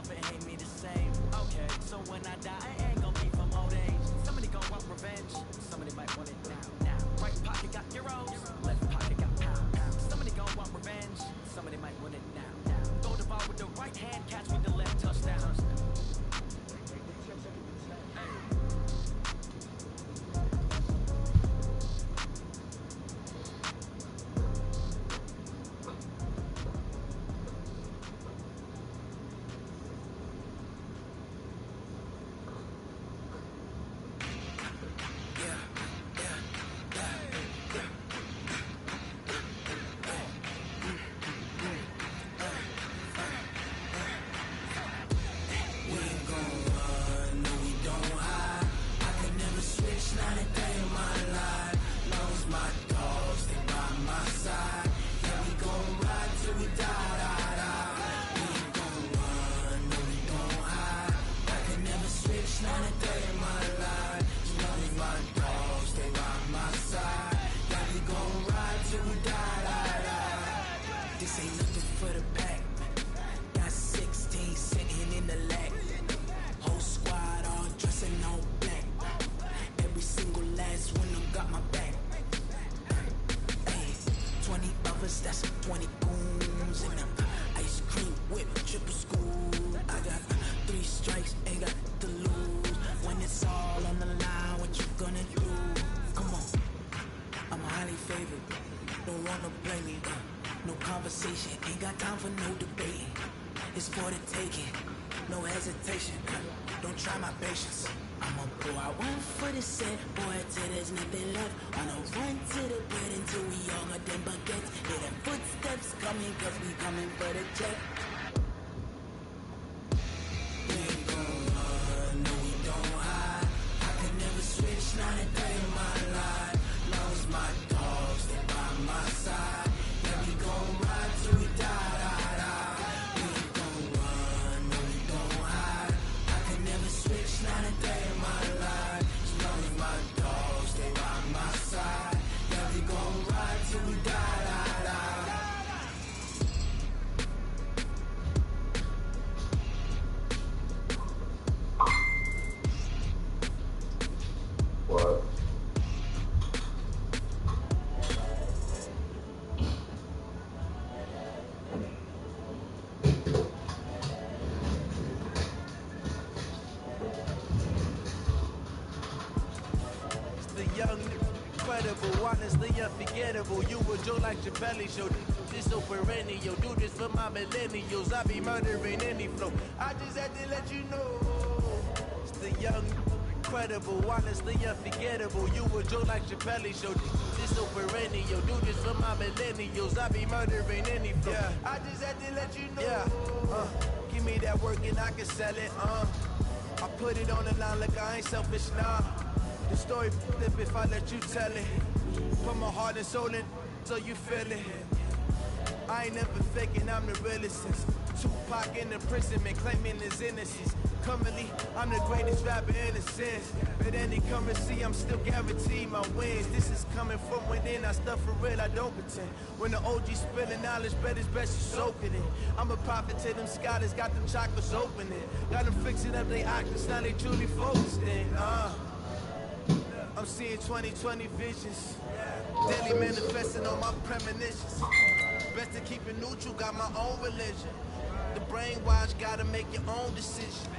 love, it ain't me the same. Okay, so when I die, it ain't gonna be from old age. Somebody gon' want revenge, somebody might want it now. Right pocket got euros, left pocket got pounds. Somebody gon' want revenge, somebody might want it now. Throw the ball with the right hand, catch with the left, touchdown. This ain't nothing for the pack. Got 16 sitting in the lag. Whole squad all dressing all black. Every single last one of them got my back. Hey, 20 others, that's 20 goons in them. Ice cream whip, triple school. I got 3 strikes, ain't got to lose. When it's all on the line, what you gonna do? Come on, I'm highly favored. Don't wanna play me. No conversation, ain't got time for no debating. It's for the taking, no hesitation. Don't try my patience. I'ma pour out one for the set, boy, till there's nothing left. On a run to the bread until we all got them baguettes. Hear them footsteps coming, cause we coming for the check. We ain't gon' run, no we don't hide. I can never switch, not a day in my life. Long as my dogs, they by my side. Yeah, we gon' ride till we die, die, die. We ain't gon' run, no we don't hide. I can never switch, not a day in my life. As long as my dogs, they by my side. Yeah, we gon' ride till we die, die, die. What? The young, incredible, honestly unforgettable. You a Joe like your belly show. This so perennial. Do this for my millennials. I be murdering any flow. I just had to let you know. It's the young, incredible, honestly unforgettable. You a Joe like your belly show. This so perennial. Do this for my millennials. I be murdering any flow. Yeah. I just had to let you know. Yeah. Give me that work and I can sell it. I put it on the line like I ain't selfish, nah. The story flip if I let you tell it. Put my heart and soul in so you feel it. I ain't never faking, I'm the realest since Tupac in imprisonment, claiming his innocence. Currently, I'm the greatest rapper in a sense. But any currency, I'm still guaranteed my wins. This is coming from within, I stuff for real, I don't pretend. When the OG spilling knowledge, bet it's best you soak it in. I'm a prophet to them scholars, got them chakras opening. Got them fixing up they octaves, now they truly focused in. I'm seeing 2020 visions. Daily manifesting on my premonitions. Best to keep it neutral, got my own religion. The brainwash, gotta make your own decision.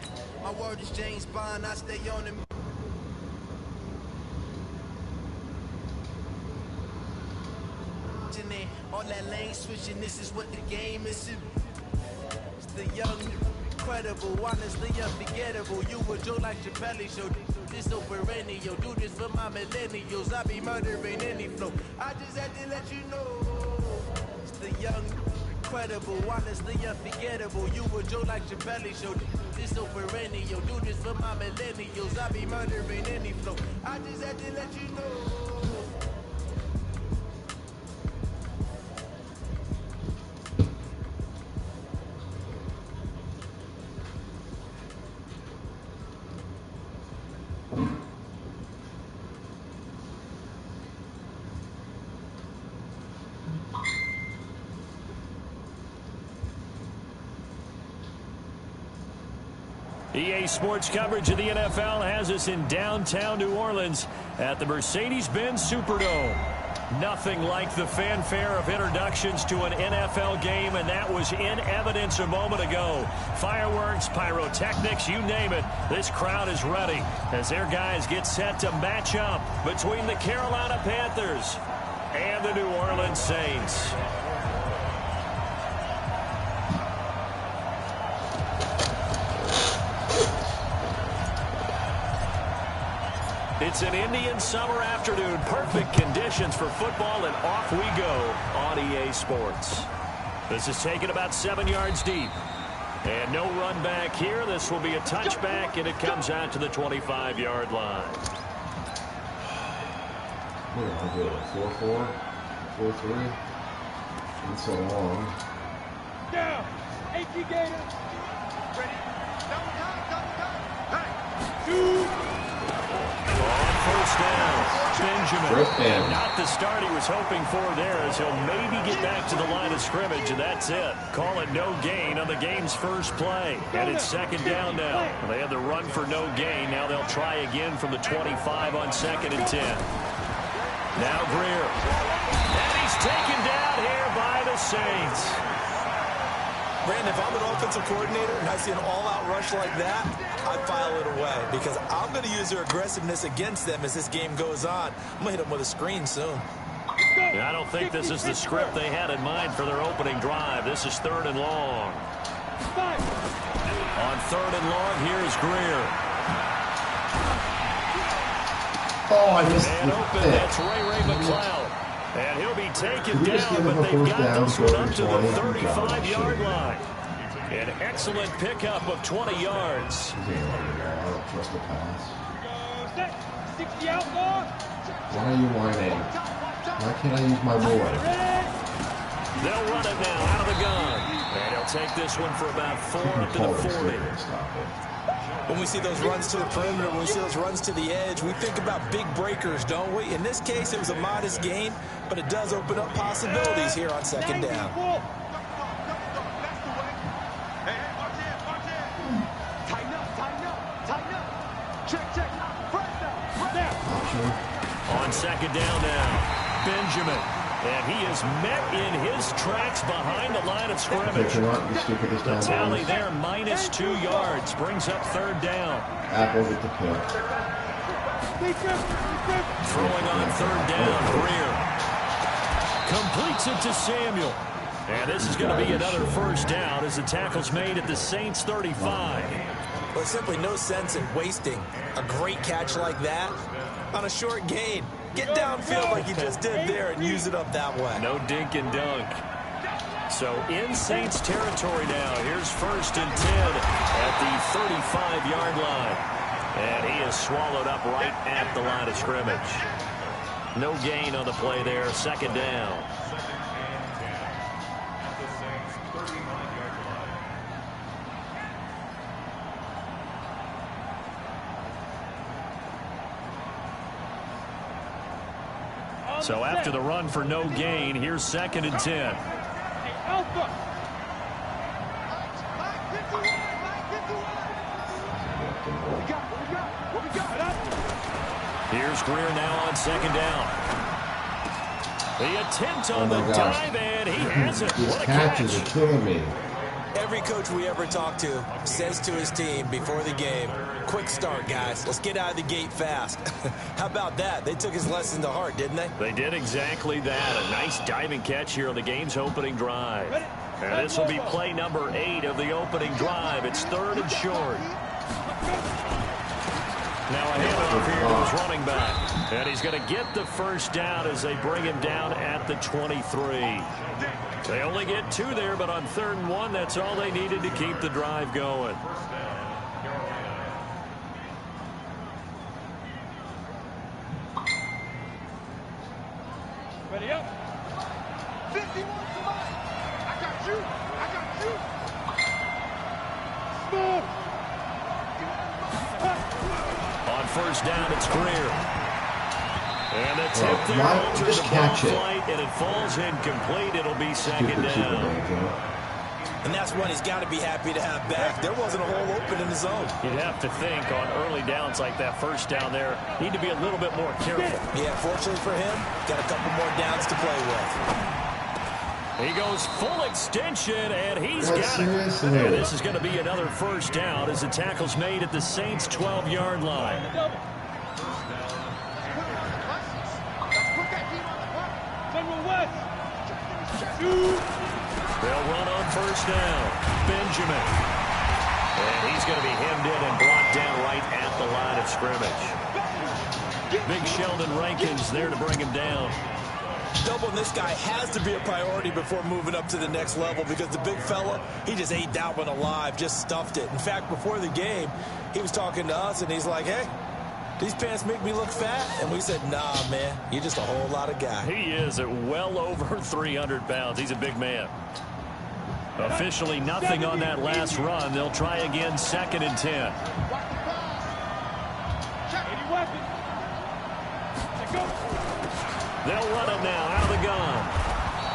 My word is James Bond, I stay on it. All that lane switching, this is what the game is. It's the young, incredible, honestly unforgettable. You a Joe like your belly show. This so perennial. Do this for my millennials. I be murdering any flow. I just had to let you know. It's the young, incredible, honestly unforgettable. You a Joe like your belly show. This so perennial. Do this for my millennials. I be murdering any flow. I just had to let you know. EA Sports coverage of the NFL has us in downtown New Orleans at the Mercedes-Benz Superdome. Nothing like the fanfare of introductions to an NFL game, and that was in evidence a moment ago. Fireworks, pyrotechnics, you name it. This crowd is ready as their guys get set to match up between the Carolina Panthers and the New Orleans Saints. It's an Indian summer afternoon. Perfect conditions for football, and off we go on EA Sports. This is taken about 7 yards deep. And no run back here. This will be a touchback, and it comes out to the 25-yard line. What am I doing? 4-4? 4-3? Been so long. Down! AP Gator! Ready? Hey! On first down, Benjamin. Not the start he was hoping for there, as he'll maybe get back to the line of scrimmage, and that's it. Call it no gain on the game's first play. And it's second down now. They had the run for no gain. Now they'll try again from the 25 on 2nd and 10. Now Greer. And he's taken down here by the Saints. Brandon, if I'm an offensive coordinator and I see an all-out rush like that, I file it away because I'm going to use their aggressiveness against them as this game goes on. I'm going to hit them with a screen soon. I don't think this is the script they had in mind for their opening drive. This is 3rd and long. On 3rd and long, here's Greer. Oh, I missed Man open, that's Ray McLeod. And he'll be taken down, but they've got this one up to the 35-yard line. An excellent pickup of 20 yards. Why are you whining? Why can't I use my boy? They'll run it now out of the gun. And he'll take this one for about 4 up to the 40. When we see those runs to the perimeter, when we see those runs to the edge, we think about big breakers, don't we? In this case, it was a modest gain, but it does open up possibilities here on 2nd down. On 2nd down now, Benjamin. And he is met in his tracks behind the line of scrimmage. The tally there, -2 yards, brings up 3rd down. Apple with the pick. Throwing on 3rd down, Greer. Completes it to Samuel. And this is going to be another first down as the tackle's made at the Saints 35. Well, there's simply no sense in wasting a great catch like that on a short gain. Get downfield like you just did there and use it up that way. No dink and dunk. So in Saints territory now. Here's 1st and 10 at the 35-yard line. And he is swallowed up right at the line of scrimmage. No gain on the play there. 2nd down. So after the run for no gain, here's 2nd and 10. Here's Greer now on 2nd down. The attempt on the dive, and he has it. What a catch. Catches are killing me. Every coach we ever talk to says to his team before the game, quick start, guys. Let's get out of the gate fast. How about that? They took his lesson to heart, didn't they? They did exactly that. A nice diving catch here on the game's opening drive. And this will be play number 8 of the opening drive. It's 3rd and short. Now a handoff here to his running back. And he's going to get the first down as they bring him down at the 23. They only get 2 there, but on 3rd and 1, that's all they needed to keep the drive going. Ready up. 51 somebody. I got you. I got you. Move. On 1st down, it's Greer. And the tip there alters just the ball catch it. flight, and it falls incomplete. It'll be 2nd down. And that's one he's got to be happy to have back. There wasn't a hole open in the zone. You'd have to think on early downs like that first down there, need to be a little bit more careful. Yeah, fortunately for him, got a couple more downs to play with. He goes full extension, and he's got it. And this is going to be another first down as the tackle's made at the Saints' 12-yard line. They'll run on first down. Benjamin. And he's going to be hemmed in and brought down right at the line of scrimmage. Big Sheldon Rankins there to bring him down. Doubling this guy has to be a priority before moving up to the next level because the big fella, he just ate that one alive, just stuffed it. In fact, before the game, he was talking to us, and he's like, hey, these pants make me look fat? And we said, nah, man, you're just a whole lot of guy. He is at well over 300 pounds. He's a big man. Officially nothing on that last run. They'll try again, 2nd and 10. They'll run him now out of the gun.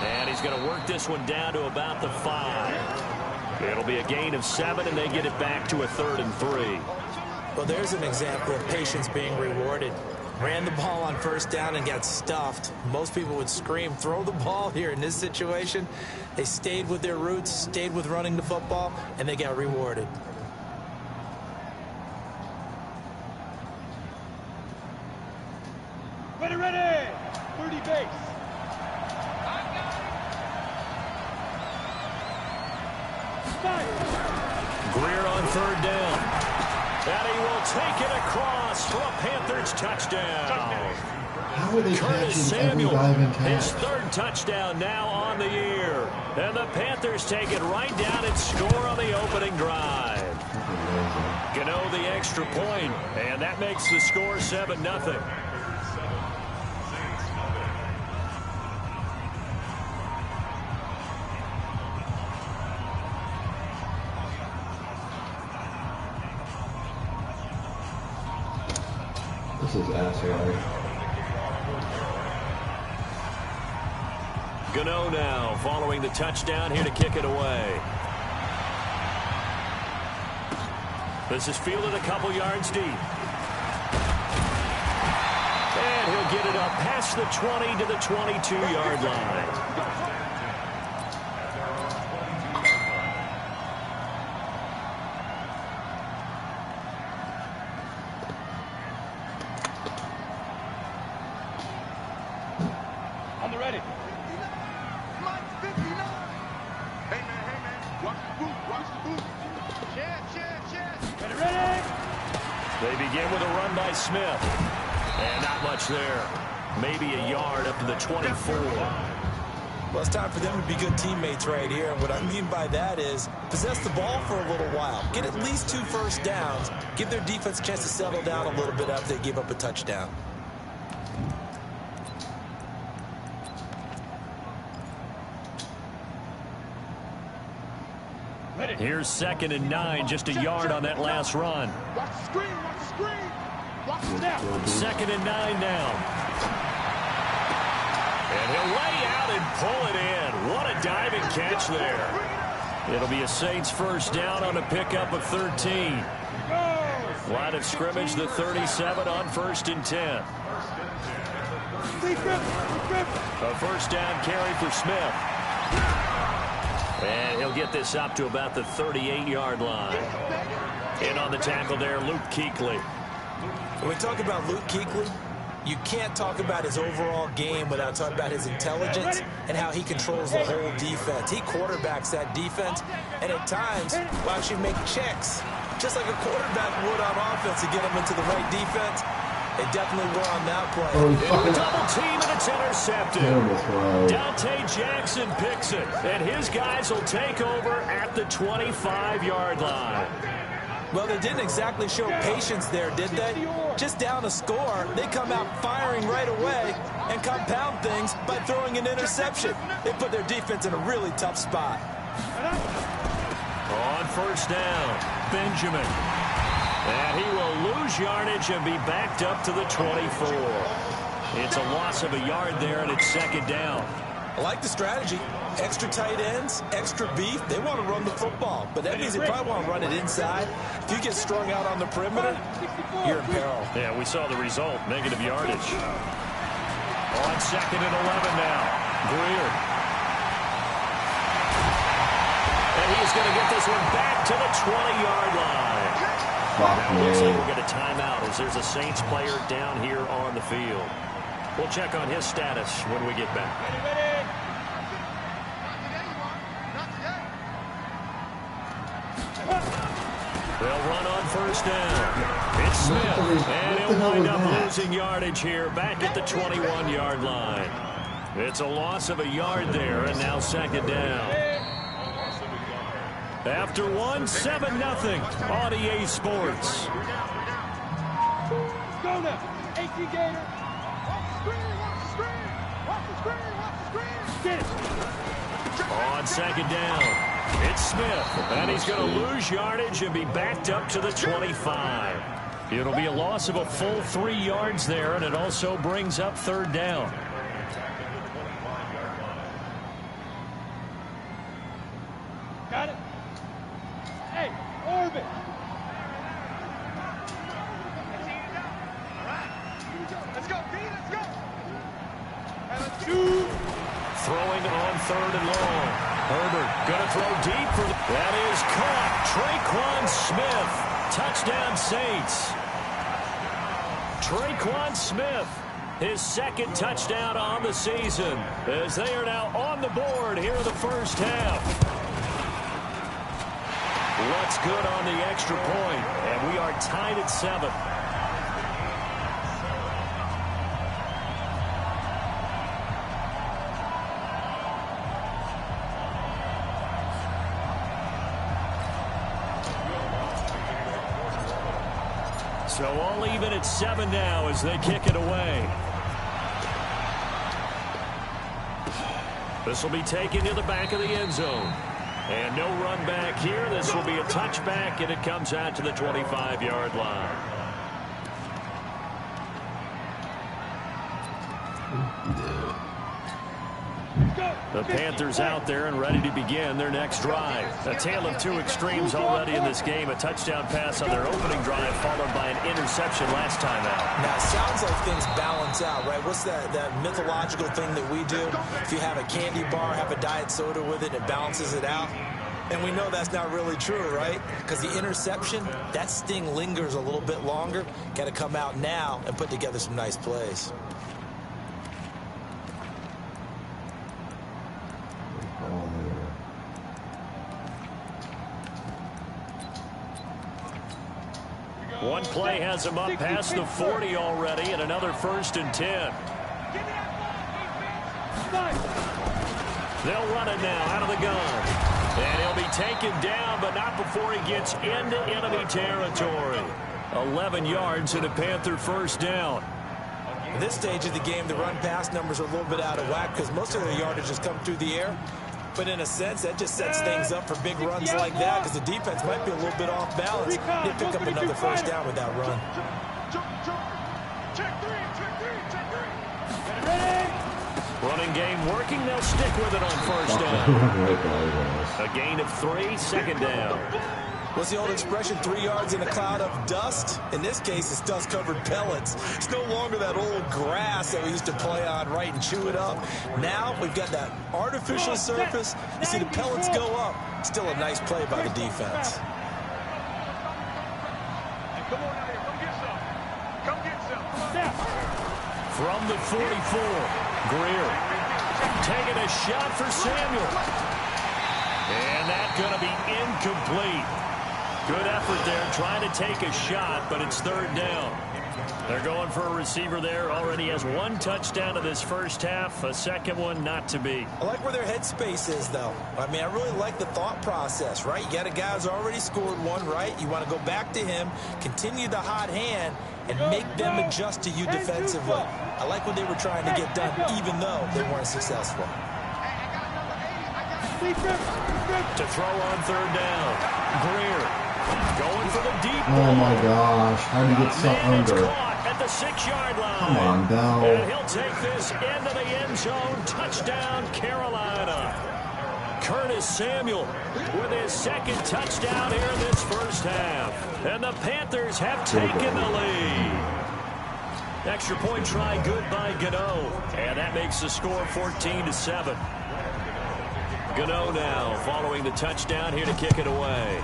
And he's going to work this one down to about the 5. It'll be a gain of 7, and they get it back to a 3rd and 3. Well, there's an example of patience being rewarded. Ran the ball on first down and got stuffed. Most people would scream, throw the ball here. In this situation, they stayed with their roots, stayed with running the football, and they got rewarded. Ready, ready! 30 base. Greer on 3rd down. And he will take it across for a Panthers touchdown. How are they Curtis catching every Samuel, diving catch? his 3rd touchdown now on the year. And the Panthers take it right down and score on the opening drive. Gano the extra point, and that makes the score 7-0. This is ass-yard. Gano now following the touchdown here to kick it away. This is fielded a couple yards deep. And he'll get it up past the 20 to the 22-yard line. On the ready. Mike 59. Hey, man. Watch the boot. Chance. Ready. They begin with a run by Smith. And not much there. Maybe a yard up to the 24. Well, it's time for them to be good teammates right here. And what I mean by that is possess the ball for a little while. Get at least 2 first downs. Give their defense a chance to settle down a little bit after they give up a touchdown. Here's 2nd and 9, just a yard on that last run. Watch the screen. Watch the snap. 2nd and 9 now. And he'll lay out and pull it in. What a diving catch there. It'll be a Saints first down on a pickup of 13. Line of scrimmage, the 37 on 1st and 10. A first down carry for Smith. And he'll get this up to about the 38-yard line. In on the tackle there, Luke Kuechly. When we talk about Luke Kuechly, you can't talk about his overall game without talking about his intelligence and how he controls the whole defense. He quarterbacks that defense, and at times will actually make checks, just like a quarterback would on offense to get him into the right defense. They definitely were on that play. Double team, and it's intercepted. Dante Jackson picks it, and his guys will take over at the 25-yard line. Well, they didn't exactly show patience there, did they? Just down a score, they come out firing right away and compound things by throwing an interception. They put their defense in a really tough spot. On first down, Benjamin. And he will lose yardage and be backed up to the 24. It's a loss of a yard there, and it's 2nd down. I like the strategy. Extra tight ends, extra beef. They want to run the football, but that means they probably want to run it inside. If you get strung out on the perimeter, you're in peril. Yeah, we saw the result, negative yardage. On 2nd and 11 now. Greer. And he's going to get this one back to the 20-yard line. Now it looks like we'll get a timeout as there's a Saints player down here on the field. We'll check on his status when we get back. They'll run on 1st down. It's Smith, and he'll wind up losing yardage here back at the 21-yard line. It's a loss of a yard there, and now 2nd down. After one, 7-0 on EA Sports. Go now, 18 Gator. Watch the screen, watch the screen, watch the screen. Get it. On 2nd down. It's Smith, and he's going to lose yardage and be backed up to the 25. It'll be a loss of a full 3 yards there, and it also brings up 3rd down. Got it. Hey, orbit. All right. Let's go, B, let's go. And let's do. Throwing on 3rd and long. Herbert going to throw deep for that is caught. Traquan Smith. Touchdown Saints. Traquan Smith, his 2nd touchdown on the season, as they are now on the board here in the 1st half. What's good on the extra point, and we are tied at 7. So all even at 7 now as they kick it away. This will be taken to the back of the end zone. And no run back here. This will be a touchback, and it comes out to the 25-yard line. The Panthers out there and ready to begin their next drive. A tale of 2 extremes already in this game. A touchdown pass on their opening drive followed by an interception last time out. Now, it sounds like things balance out, right? What's that mythological thing that we do? If you have a candy bar, have a diet soda with it, it balances it out. And we know that's not really true, right? Because the interception, that sting lingers a little bit longer. Got to come out now and put together some nice plays. One play has him up past the 40 already, and another 1st and 10. They'll run it now out of the gun. And he'll be taken down, but not before he gets into enemy territory. 11 yards and a Panther 1st down. At this stage of the game, the run-pass numbers are a little bit out of whack because most of their yardage has come through the air. But in a sense, that just sets things up for big runs like that because the defense might be a little bit off balance. They pick up another 1st down with that run. Check three. Running game working. They'll stick with it on 1st down. A gain of 3, 2nd down. What's the old expression, 3 yards in a cloud of dust? In this case, it's dust-covered pellets. It's no longer that old grass that we used to play on, right, and chew it up. Now we've got that artificial surface. You see the pellets go up. Still a nice play by the defense. Come on out here, come get some. From the 44, Greer taking a shot for Samuel. And that's going to be incomplete. Good effort there, trying to take a shot, but it's 3rd down. They're going for a receiver there. Already has 1 touchdown in this 1st half, a 2nd one not to be. I like where their headspace is, though. I mean, I really like the thought process, right? You got a guy who's already scored 1, right? You want to go back to him, continue the hot hand, and make them adjust to you defensively. I like what they were trying to get done, even though they weren't successful. To throw on 3rd down, Greer going for the deep ball. Oh my gosh, how do you get so under? Caught at the 6-yard line. Come on, Bell. And he'll take this into the end zone. Touchdown, Carolina. Curtis Samuel with his second touchdown here in this first half. And the Panthers have taken the lead. Extra point try good by Gano. And that makes the score 14-7. Gano now following the touchdown here to kick it away.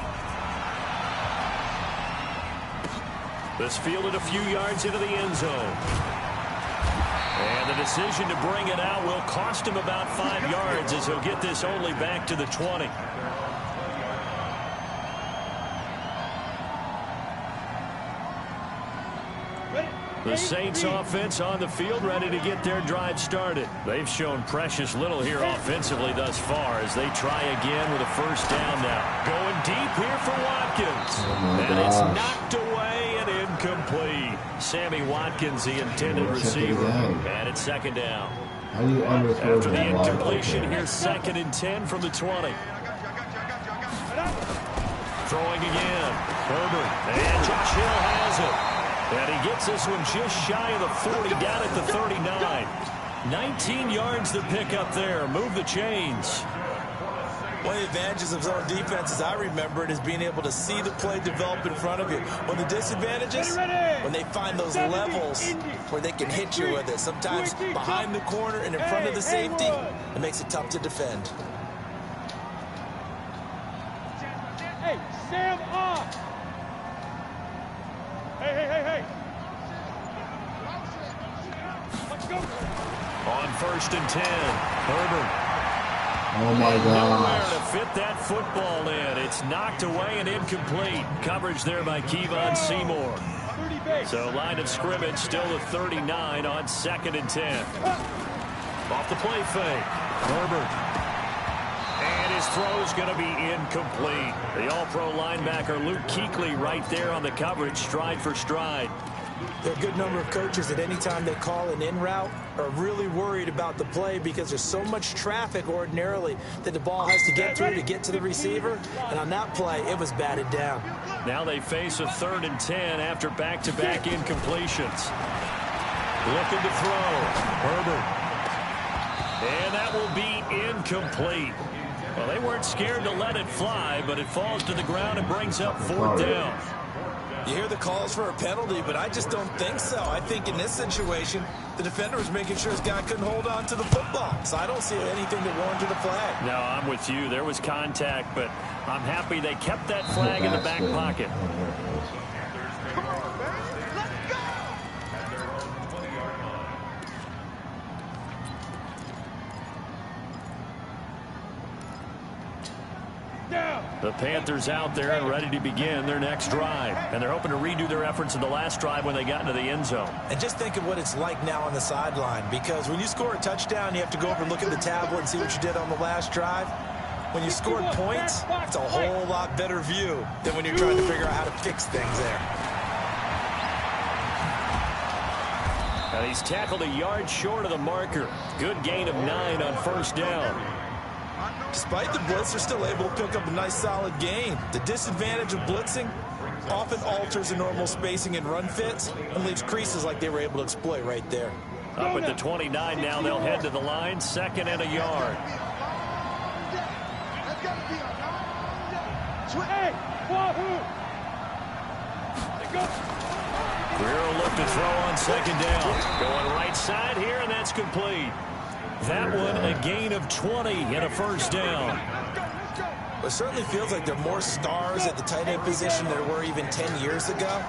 This fielded a few yards into the end zone. And the decision to bring it out will cost him about 5 yards as he'll get this only back to the 20. The Saints offense on the field ready to get their drive started. They've shown precious little here offensively thus far as they try again with a first down now. Going deep here for Watkins. And it's knocked away and incomplete. Sammy Watkins, the intended receiver. And it's second down. After the incompletion, here's 2nd and 10 from the 20. Throwing again. Herbert. And Josh Hill has it. And he gets this one just shy of the 40, down at the 39. 19 yards to pick up there. Move the chains. One of the advantages of zone defense, as I remember it, is being able to see the play develop in front of you. One of the disadvantages, when they find those levels where they can hit you with it. Sometimes behind the corner and in front of the safety, it makes it tough to defend. Hey, Sam off. Hey. Let's go. On 1st and 10, Herbert. Oh, my Nowhere gosh. to fit that football in. It's knocked away and incomplete. Coverage there by Kevon Seymour. So line of scrimmage still the 39 on 2nd and 10. Off the play fake. Herbert. And his throw's going to be incomplete. The all-pro linebacker Luke Kuechly right there on the coverage, stride for stride. There are a good number of coaches that any time they call an in route are really worried about the play because there's so much traffic ordinarily that the ball has to get through to get to the receiver. And on that play, it was batted down. Now they face a 3rd and 10 after back-to-back incompletions. Looking to throw. Herbert. And that will be incomplete. Well, they weren't scared to let it fly, but it falls to the ground and brings up 4th down. You hear the calls for a penalty, but I just don't think so. I think in this situation, the defender was making sure his guy couldn't hold on to the football. So I don't see anything that warranted a flag. No, I'm with you. There was contact, but I'm happy they kept that flag in the back pocket. Come on, man. Let's go. The Panthers out there and ready to begin their next drive. And they're hoping to redo their efforts in the last drive when they got into the end zone. And just think of what it's like now on the sideline, because when you score a touchdown, you have to go over and look at the tablet and see what you did on the last drive. When you scored points, it's a whole lot better view than when you're trying to figure out how to fix things there. And he's tackled a yard short of the marker. Good gain of 9 on 1st down. Despite the blitz, they're still able to pick up a nice solid gain. The disadvantage of blitzing often alters the normal spacing and run fits and leaves creases like they were able to exploit right there. Up at the 29 now, they'll head to the line, 2nd and a yard. Greer will look to throw on 2nd down. Going right side here, and that's complete. That one a gain of 20 and a 1st down. It certainly feels like there are more stars at the tight end position than there were even 10 years ago.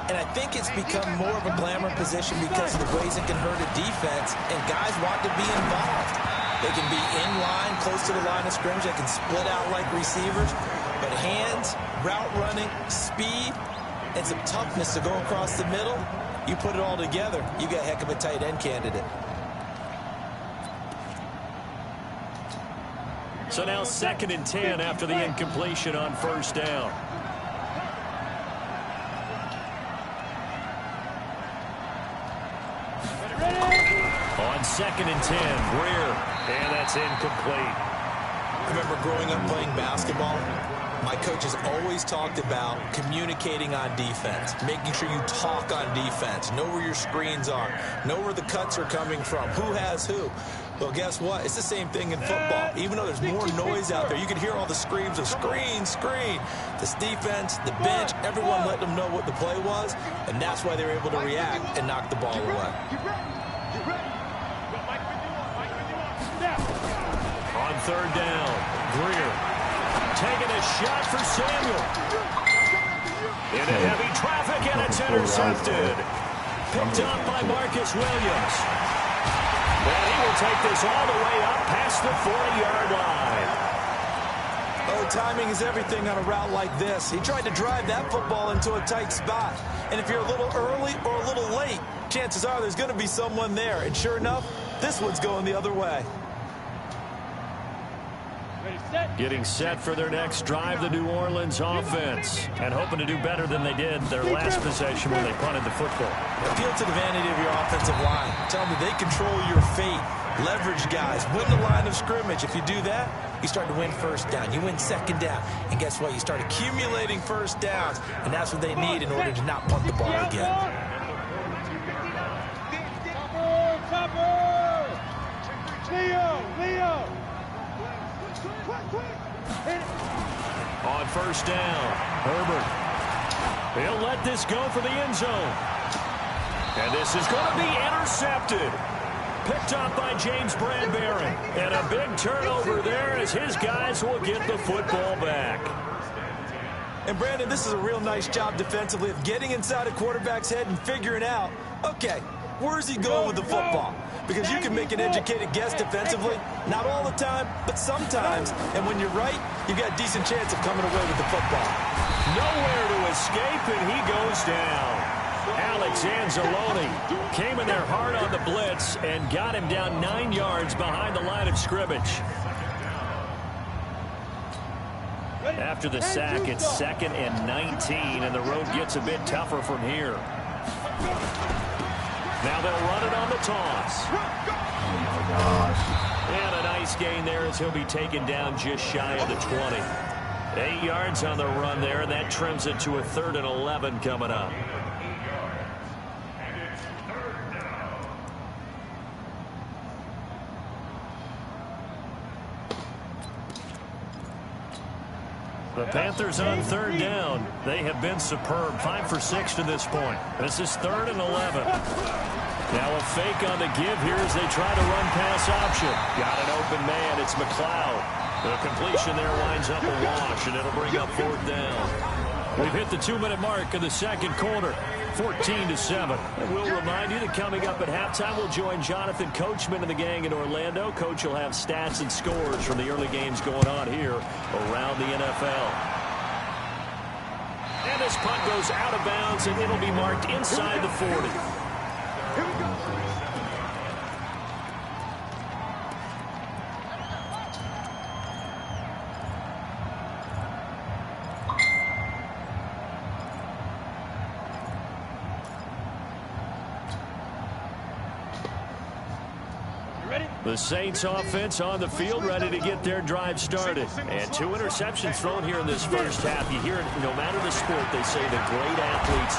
And I think it's become more of a glamour position because of the ways it can hurt a defense, and guys want to be involved. They can be in line, close to the line of scrimmage. They can split out like receivers. But hands, route running, speed, and some toughness to go across the middle, you put it all together, you got a heck of a tight end candidate. So now 2nd and 10 after the incompletion on 1st down. On 2nd and 10, Greer, and that's incomplete. I remember growing up playing basketball. My coach has always talked about communicating on defense, making sure you talk on defense, know where your screens are, know where the cuts are coming from, who has who. Well, guess what? It's the same thing in football. Even though there's more noise out there, you can hear all the screams of screen, screen. This defense, the bench, everyone let them know what the play was, and that's why they were able to react and knock the ball away. On third down, Greer taking a shot for Samuel. Into heavy traffic, and it's intercepted. Picked up by Marcus Williams. And he will take this all the way up past the 40-yard line. Oh, timing is everything on a route like this. He tried to drive that football into a tight spot. And if you're a little early or a little late, chances are there's going to be someone there. And sure enough, this one's going the other way. Getting set for their next drive, the New Orleans offense, and hoping to do better than they did their last possession when they punted the football. Appeal to the vanity of your offensive line. Tell them they control your fate. Leverage guys. Win the line of scrimmage. If you do that, you start to win first down. You win second down. And guess what? You start accumulating first downs, and that's what they need in order to not punt the ball again. Leo! On first down, Herbert. He'll let this go for the end zone. And this is going to be intercepted. Picked up by James Bradbury. And a big turnover there as his guys will get the football back. And Brandon, this is a real nice job defensively of getting inside a quarterback's head and figuring out, okay, where's he going with the football? Because you can make an educated guess defensively, not all the time, but sometimes. And when you're right, you've got a decent chance of coming away with the football. Nowhere to escape, and he goes down. Alex Anzalone came in there hard on the blitz and got him down 9 yards behind the line of scrimmage. After the sack, it's 2nd and 19, and the road gets a bit tougher from here. Now they'll run it on the toss. Oh, my gosh. And a nice gain there as he'll be taken down just shy of the 20. 8 yards on the run there, and that trims it to a 3rd and 11 coming up. The Panthers on 3rd down. They have been superb. 5 for 6 to this point. This is 3rd and 11. Now a fake on the give here as they try to run pass option. Got an open man. It's McLeod. The completion there winds up a wash, and it'll bring up 4th down. We've hit the 2-minute mark of the second quarter. 14-7. And we'll remind you that coming up at halftime, we'll join Jonathan Coachman and the gang in Orlando. Coach will have stats and scores from the early games going on here around the NFL. And this punt goes out of bounds, and it'll be marked inside the 40. Here we go. The Saints offense on the field ready to get their drive started. And 2 interceptions thrown here in this first half. You hear it no matter the sport, they say the great athletes.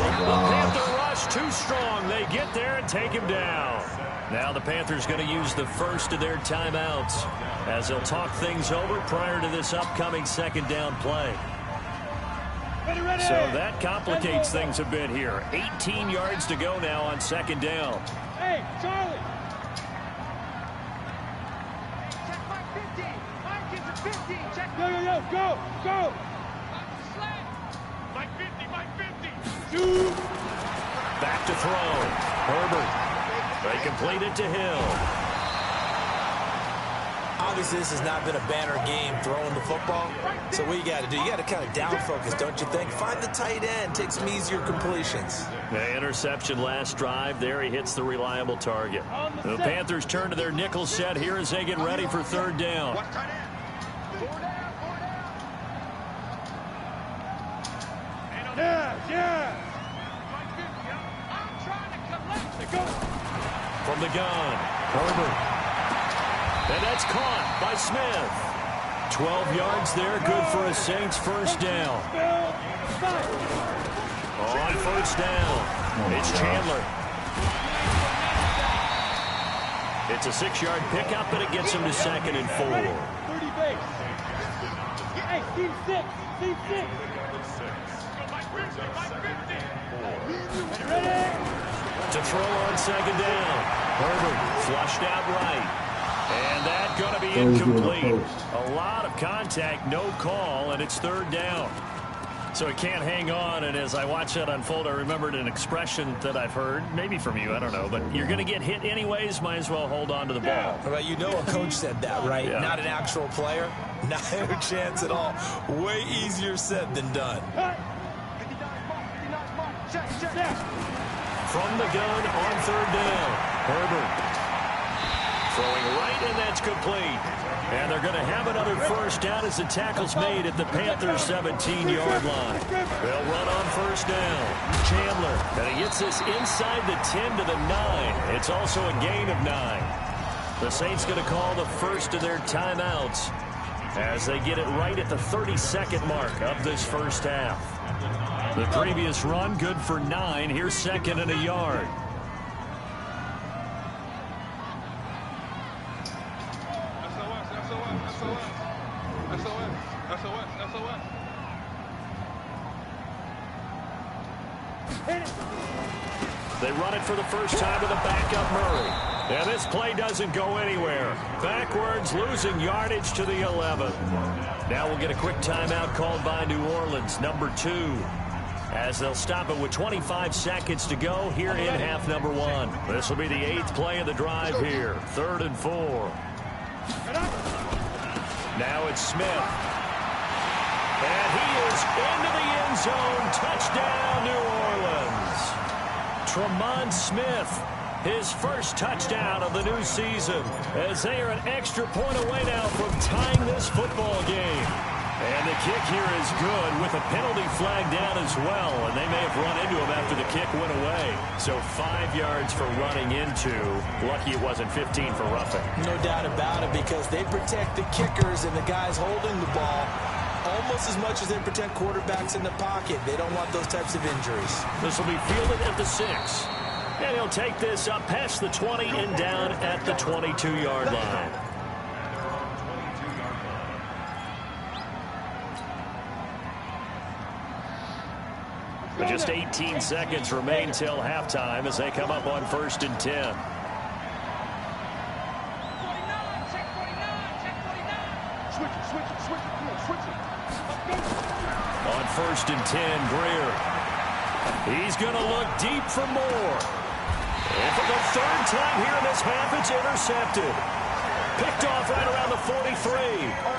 The Panther rush too strong. They get there and take him down. Now the Panthers going to use the first of their timeouts as they'll talk things over prior to this upcoming 2nd down play. So that complicates things a bit here. 18 yards to go now on 2nd down. Hey, Charlie. Go! Mike 50, Mike 50. Shoot! Back to throw. Herbert. They complete it to Hill. Obviously, this has not been a banner game throwing the football. So what you got to do, you got to kind of down focus, don't you think? Find the tight end, take some easier completions. The interception last drive. There he hits the reliable target. The Panthers turn to their nickel set here as they get ready for 3rd down. Yeah. From the gun, Herbert. And that's caught by Smith. 12 yards there, good for a Saints first down. On first down, it's Chandler. It's a 6-yard pickup, and it gets him to 2nd and 4. 30 base. Hey, team 6. Team 6. To throw on 2nd down. Herbert flushed out right. And that's going to be incomplete. A lot of contact, no call, and it's 3rd down. So it can't hang on, and as I watch that unfold, I remembered an expression that I've heard, maybe from you, I don't know, but you're going to get hit anyways, might as well hold on to the ball. Well, you know a coach said that, right? Yeah. Not an actual player. Not a chance at all. Way easier said than done. From the gun on 3rd down, Herbert throwing right, and that's complete. And they're going to have another first down as the tackle's made at the Panthers' 17-yard line. They'll run on first down. Chandler, and he gets this inside the 10 to the 9. It's also a gain of 9. The Saints going to call the first of their timeouts as they get it right at the 32nd mark of this first half. The previous run, good for 9. Here's 2nd and a yard. They run it for the first time with a backup Murray. And this play doesn't go anywhere. Backwards, losing yardage to the 11. Now we'll get a quick timeout called by New Orleans, number 2. As they'll stop it with 25 seconds to go here in half number 1. This will be the 8th play of the drive here. 3rd and 4. Now it's Smith. And he is into the end zone. Touchdown, New Orleans. Tremont Smith, his first touchdown of the new season, as they are an extra point away now from tying this football game. And the kick here is good with a penalty flag down as well, and they may have run into him after the kick went away. So 5 yards for running into. Lucky it wasn't 15 for roughing. No doubt about it, because they protect the kickers and the guys holding the ball almost as much as they protect quarterbacks in the pocket. They don't want those types of injuries. This will be fielded at the 6. And he'll take this up past the 20 and down at the 22-yard line. But just 18 seconds remain till halftime as they come up on 1st and 10. On 1st and 10, Greer. He's going to look deep for more. And for the 3rd time here in this half, it's intercepted. Picked off right around the 43.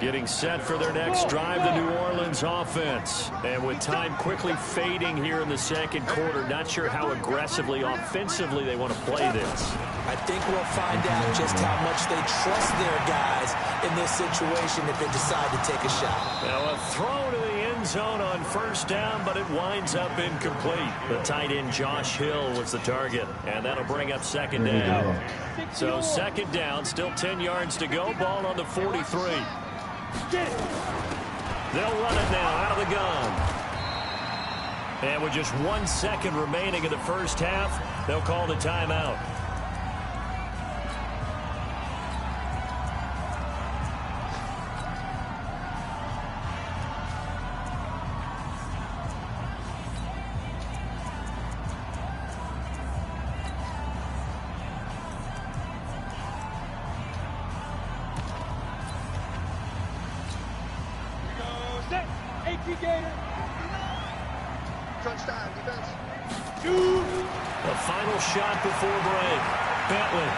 Getting set for their next drive, the New Orleans offense. And with time quickly fading here in the 2nd quarter, not sure how aggressively, offensively they want to play this. I think we'll find out just how much they trust their guys in this situation if they decide to take a shot. Now a throw to the end zone on 1st down, but it winds up incomplete. The tight end Josh Hill was the target, and that'll bring up 2nd down. So 2nd down, still 10 yards to go, ball on the 43. They'll run it now out of the gun. And with just 1 second remaining in the first half, they'll call the timeout. Touchdown, defense. The final shot before break. Bentley.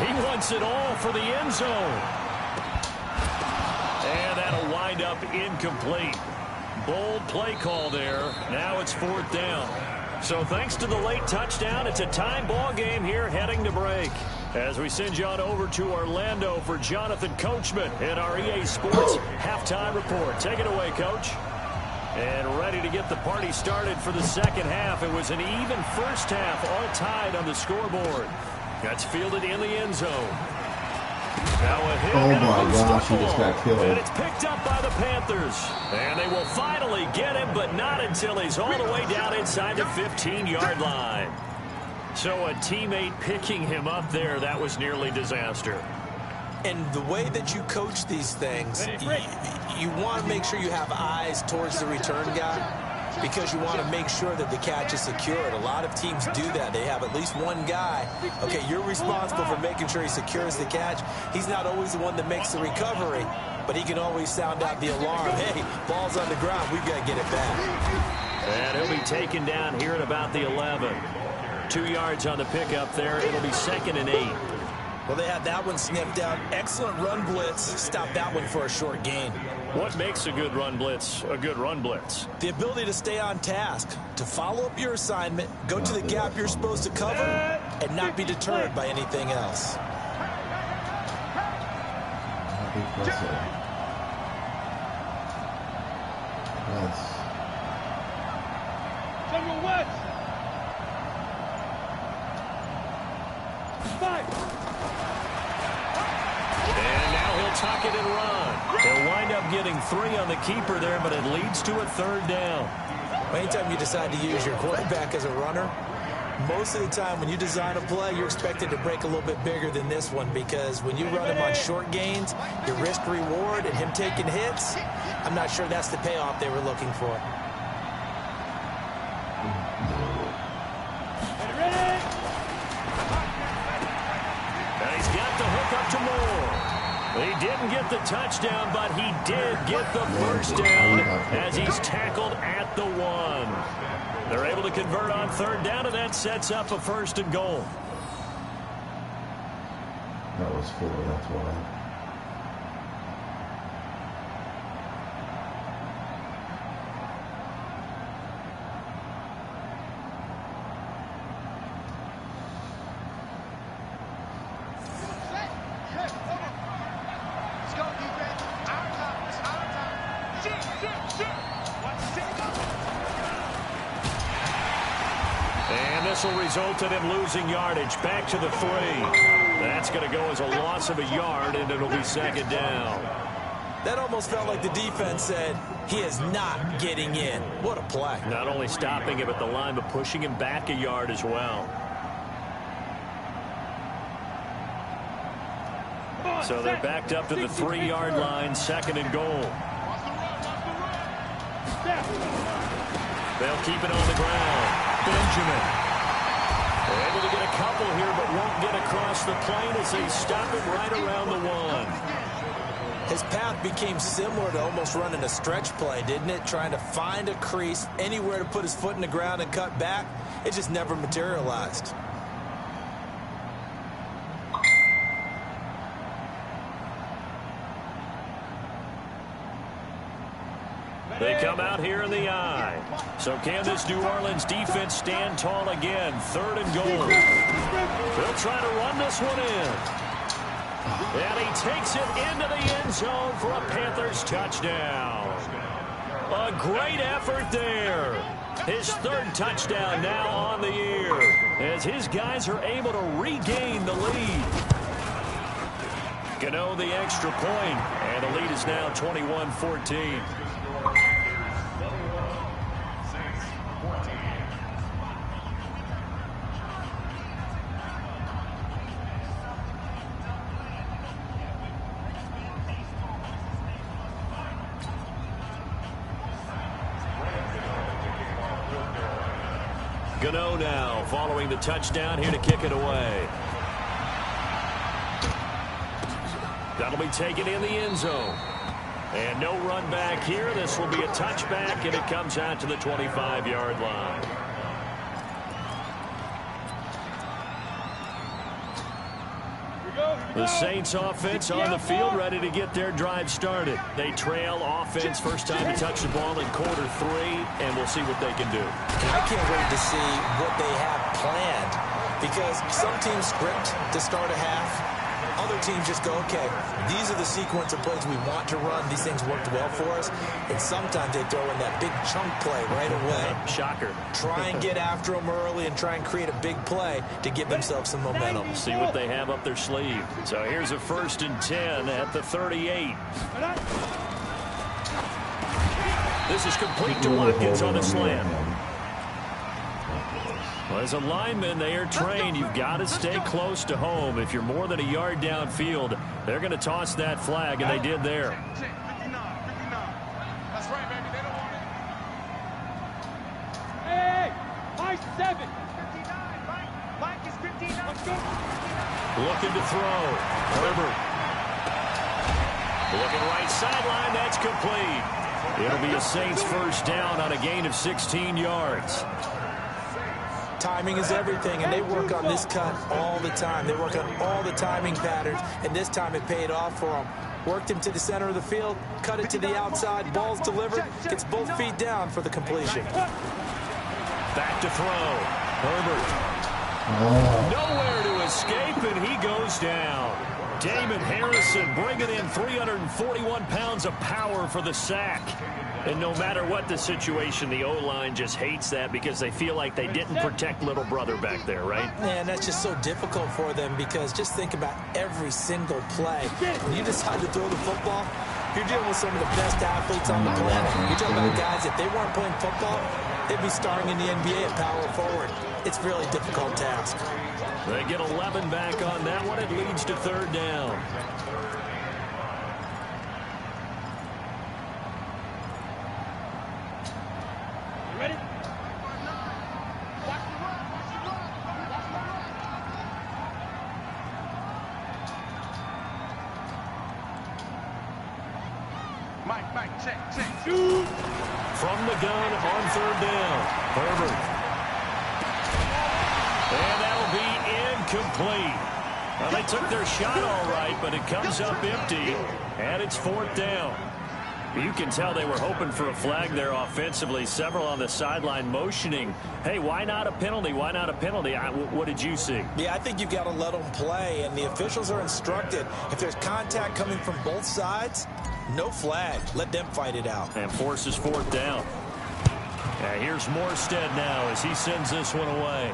He wants it all for the end zone. And that'll wind up incomplete. Bold play call there. Now it's 4th down. So thanks to the late touchdown, it's a time ball game here heading to break. As we send you on over to Orlando for Jonathan Coachman in our EA Sports halftime report. Take it away, Coach. And ready to get the party started for the second half. It was an even first half, all tied on the scoreboard. That's fielded in the end zone. Now a hit Oh and a my loose gosh, he just football. got killed. And it's picked up by the Panthers. And they will finally get him, but not until he's all the way down inside the 15-yard line. So a teammate picking him up there, that was nearly disaster. And the way that you coach these things, you want to make sure you have eyes towards the return guy, because you want to make sure that the catch is secured. A lot of teams do that. They have at least one guy. Okay, you're responsible for making sure he secures the catch. He's not always the one that makes the recovery, but he can always sound out the alarm. Hey, ball's on the ground. We've got to get it back. And he'll be taken down here at about the 11. 2 yards on the pickup there. It'll be 2nd and 8. Well, they had that one sniffed out. Excellent run blitz. Stop that one for a short gain. What makes a good run blitz a good run blitz? The ability to stay on task, to follow up your assignment, go to the gap you're supposed to cover, and not be deterred by anything else. General West. And now he'll tuck it and run. They'll wind up getting 3 on the keeper there, but it leads to a 3rd down. Anytime you decide to use your quarterback as a runner, most of the time when you design a play, you're expected to break a little bit bigger than this one, because when you run him on short gains, your risk-reward and him taking hits, I'm not sure that's the payoff they were looking for. And he's got the hook up to Moore. He didn't get the touchdown, but he did get the first down as he's tackled at the 1. They're able to convert on 3rd down, and that sets up a 1st and goal. That was 4, that's why. This will result in him losing yardage back to the 3. That's going to go as a loss of a yard, and it'll be 2nd down. That almost felt like the defense said, he is not getting in. What a play. Not only stopping him at the line, but pushing him back a yard as well. So they're backed up to the 3-yard line, 2nd and goal. They'll keep it on the ground. Benjamin. Able to get a couple here, but won't get across the plane as they stop it right around the 1. His path became similar to almost running a stretch play, didn't it? Trying to find a crease, anywhere to put his foot in the ground and cut back. It just never materialized. They come out here in the eye. So can this New Orleans defense stand tall again? 3rd and goal. They'll try to run this one in. And he takes it into the end zone for a Panthers touchdown. A great effort there. His 3rd touchdown now on the year, as his guys are able to regain the lead. Gano the extra point, and the lead is now 21-14. Gano now following the touchdown here to kick it away. That'll be taken in the end zone. And no run back here. This will be a touchback, and it comes out to the 25-yard line. The Saints offense on the field, ready to get their drive started. They trail offense, first time to touch the ball in quarter 3, and we'll see what they can do. I can't wait to see what they have planned, because some teams script to start a half, Other teams just go, okay, these are the sequence of plays we want to run. These things worked well for us. And sometimes they throw in that big chunk play right away. Shocker. Try and get after them early and try and create a big play to give themselves some momentum. See what they have up their sleeve. So here's a 1st and 10 at the 38. This is complete to Watkins on the slant. Well, as a lineman, they are trained. You've got to stay close to home. If you're more than a yard downfield, they're going to toss that flag, and they did there. 59. That's right, baby. They don't want it. Hey, my 7. 59. Mike is 59. Let's go. Looking to throw. Herbert. Looking right sideline. That's complete. It'll be a Saints 1st down on a gain of 16 yards. Timing is everything, and they work on this cut all the time. They work on all the timing patterns, and this time it paid off for them. Worked him to the center of the field, cut it to the outside, ball's delivered, gets both feet down for the completion. Back to throw. Herbert. Nowhere to escape, and he goes down. Damon Harrison bringing in 341 pounds of power for the sack. And no matter what the situation, the O-line just hates that because they feel like they didn't protect little brother back there, right? Man, that's just so difficult for them because just think about every single play. When you decide to throw the football, you're dealing with some of the best athletes on the planet. You're talking about guys, if they weren't playing football, they'd be starring in the NBA at power forward. It's a really difficult task. They get 11 back on that one. It leads to 3rd down. Ready? Mike, check. Shoot. From the gun on 3rd down. Herbert. And that'll be incomplete. Well, they took their shot all right, but it comes up empty, and it's 4th down. You can tell they were hoping for a flag there offensively. Several on the sideline motioning, hey, why not a penalty? Why not a penalty? What did you see? Yeah, I think you've got to let them play, and the officials are instructed. If there's contact coming from both sides, no flag. Let them fight it out. And forces 4th down. Here's Morstead now as he sends this one away.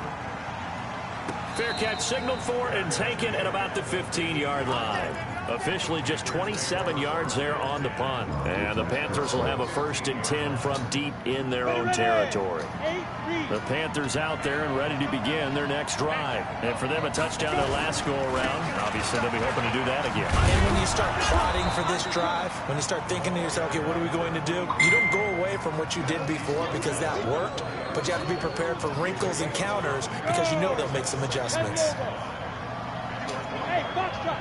Fair catch signaled for and taken at about the 15-yard line. Officially just 27 yards there on the punt. And the Panthers will have a 1st and 10 from deep in their own territory. The Panthers out there and ready to begin their next drive. And for them, a touchdown their last go-around. Obviously, they'll be hoping to do that again. And when you start plotting for this drive, when you start thinking to yourself, okay, what are we going to do? You don't go away from what you did before because that worked, but you have to be prepared for wrinkles and counters because you know they'll make some adjustments. Hey, box truck.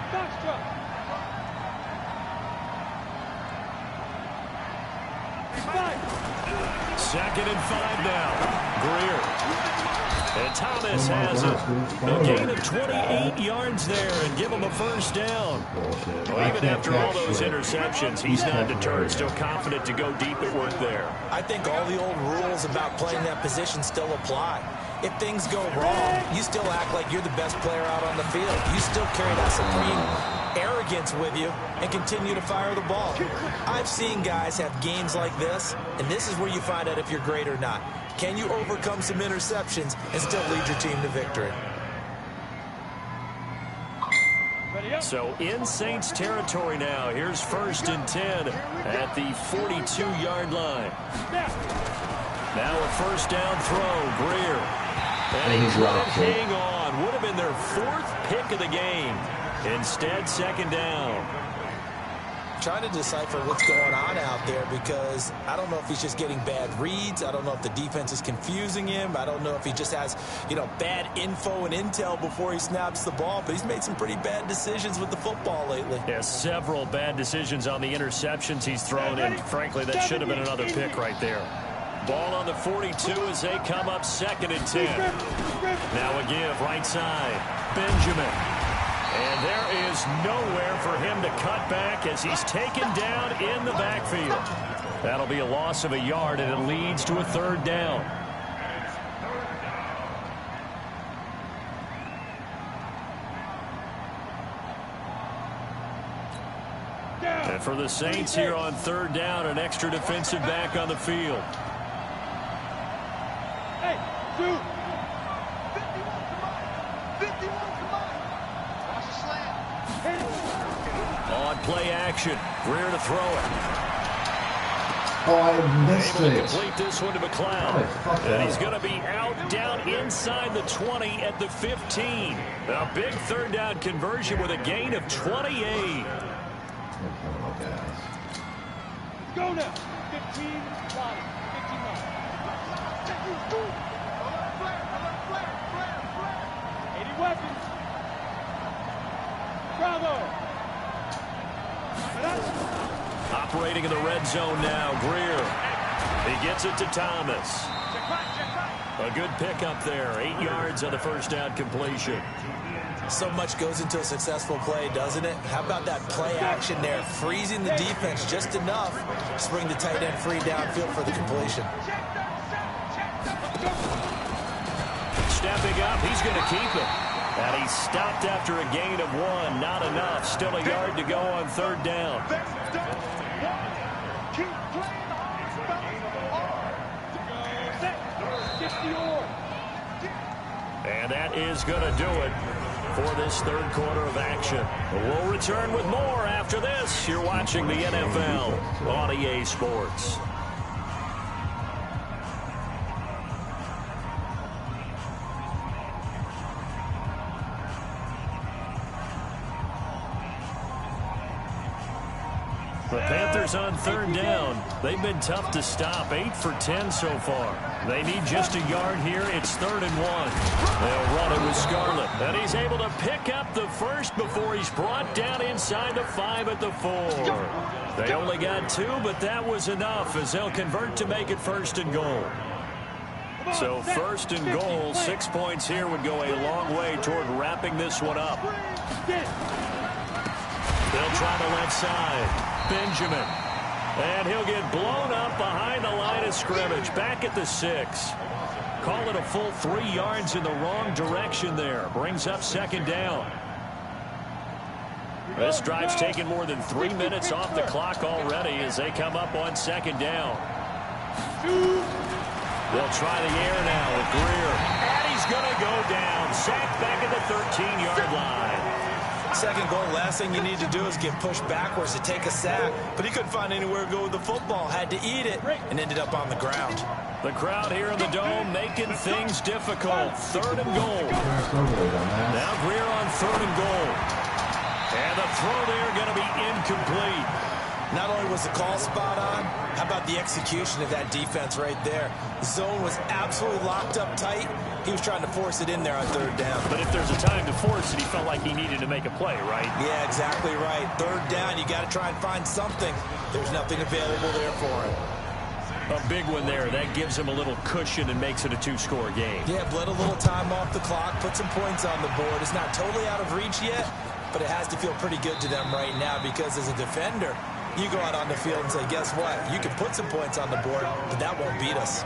2nd and 5 now. Greer. And Thomas has it. A gain of 28 yards there and give him a 1st down. Well, even after all those interceptions, he's not deterred. Still confident to go deep at work there. I think all the old rules about playing that position still apply. If things go wrong, you still act like you're the best player out on the field. You still carry that supreme arrogance with you and continue to fire the ball. I've seen guys have games like this, and this is where you find out if you're great or not. Can you overcome some interceptions and still lead your team to victory? So in Saints territory now. Here's 1st and 10 at the 42-yard line. Now a 1st down throw. Greer. And he couldn't hang on. Would have been their 4th pick of the game. Instead, 2nd down. Trying to decipher what's going on out there because I don't know if he's just getting bad reads. I don't know if the defense is confusing him. I don't know if he just has, bad info and intel before he snaps the ball. But he's made some pretty bad decisions with the football lately. Yeah, several bad decisions on the interceptions he's thrown. And frankly, that should have been another pick right there. Ball on the 42 as they come up 2nd and 10. Now a give right side. Benjamin. And there is nowhere for him to cut back as he's taken down in the backfield. That'll be a loss of a yard, and it leads to a 3rd down. And for the Saints here on third down, an extra defensive back on the field. Hey, dude. 51 to mine. Watch the slant. Hit it. On play action. Greer to throw it. Oh, I missed Able to it. complete this one to McLeod. And he's going to be out down inside the 20 at the 15. A big third down conversion with a gain of 28. Go now. 15 body. 15 body. 80 weapons. Bravo. Operating in the red zone now, Greer. He gets it to Thomas. A good pickup there. 8 yards on the first down completion. So much goes into a successful play, doesn't it? How about that play action there? Freezing the defense just enough to bring the tight end free downfield for the completion. Stepping up, he's going to keep it. And he stopped after a gain of 1. Not enough. Still a yard to go on third down. And that is going to do it for this third quarter of action. We'll return with more after this. You're watching the NFL on EA Sports. The Panthers on third down. They've been tough to stop. 8 for 10 so far. They need just a yard here. It's 3rd and 1. They'll run it with Scarlett. And he's able to pick up the first before he's brought down inside the 5 at the 4. They only got 2, but that was enough as they'll convert to make it 1st and goal. So 1st and goal, 6 points here would go a long way toward wrapping this one up. They'll try the left side. Benjamin. And he'll get blown up behind the line of scrimmage. Back at the 6. Call it a full 3 yards in the wrong direction there. Brings up 2nd down. This drive's taken more than 3 minutes off the clock already as they come up on 2nd down. They'll try the air now with Greer. And he's going to go down. Sacked back at the 13-yard line. 2nd goal, last thing you need to do is get pushed backwards to take a sack. But he couldn't find anywhere to go with the football. Had to eat it and ended up on the ground. The crowd here in the Dome making things difficult. 3rd and goal. Now Greer on 3rd and goal. And the throw there going to be incomplete. Not only was the call spot on, how about the execution of that defense right there? The zone was absolutely locked up tight. He was trying to force it in there on 3rd down. But if there's a time to force it, he felt like he needed to make a play, right? Yeah, exactly right. 3rd down, you got to try and find something. There's nothing available there for him. A big one there. That gives him a little cushion and makes it a 2-score game. Yeah, let a little time off the clock, put some points on the board. It's not totally out of reach yet, but it has to feel pretty good to them right now because as a defender, you go out on the field and say, guess what? You can put some points on the board, but that won't beat us.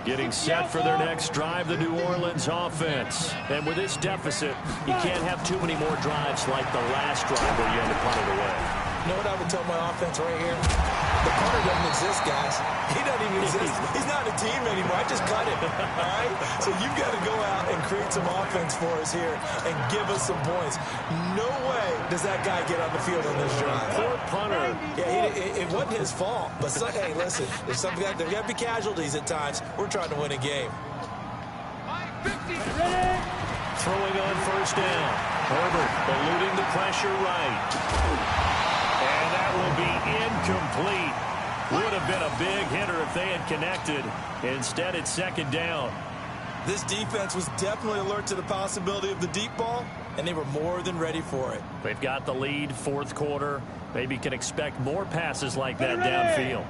Getting set for their next drive, the New Orleans offense. And with this deficit, you can't have too many more drives like the last drive where you had to punt it away. You know what I would tell my offense right here? The punter doesn't exist, guys. He doesn't even exist. He's not a team anymore. I just cut him, all right? So you've got to go out and create some offense for us here and give us some points. No way does that guy get on the field on this drive. Poor punter. Yeah, it wasn't his fault. But, hey, listen, there's got to be casualties at times. We're trying to win a game. Throwing on 1st down. Herbert eluding the pressure right. And that will be incomplete. Would have been a big hitter if they had connected. Instead, it's 2nd down. This defense was definitely alert to the possibility of the deep ball, and they were more than ready for it. They've got the lead, 4th quarter. Maybe can expect more passes like that downfield.